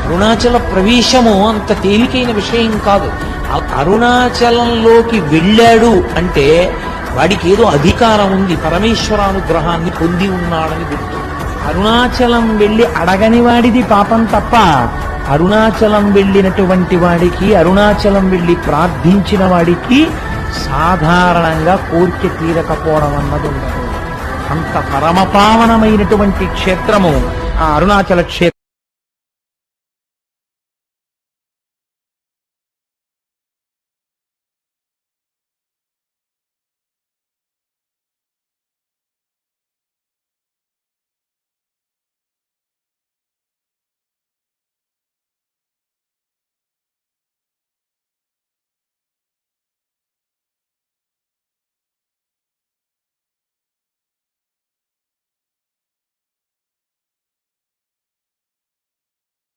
అరుణాచల ప్రవేశము అంత తేలికైన విషయం కాదు. అరుణాచలంలోకి వెళ్ళాడు అంటే వాడికి ఏదో అధికారం ఉంది, పరమేశ్వరానుగ్రహాన్ని పొంది ఉన్నాడని గుర్తు. అరుణాచలం వెళ్ళి అడగని వాడిది పాపం తప్ప, అరుణాచలం వెళ్ళినటువంటి వాడికి, అరుణాచలం వెళ్ళి ప్రార్థించిన వాడికి సాధారణంగా కోరిక తీరకపోవడం అన్నది ఉండదు. అంత పరమపావనమైనటువంటి క్షేత్రము ఆ అరుణాచల క్షేత్రం.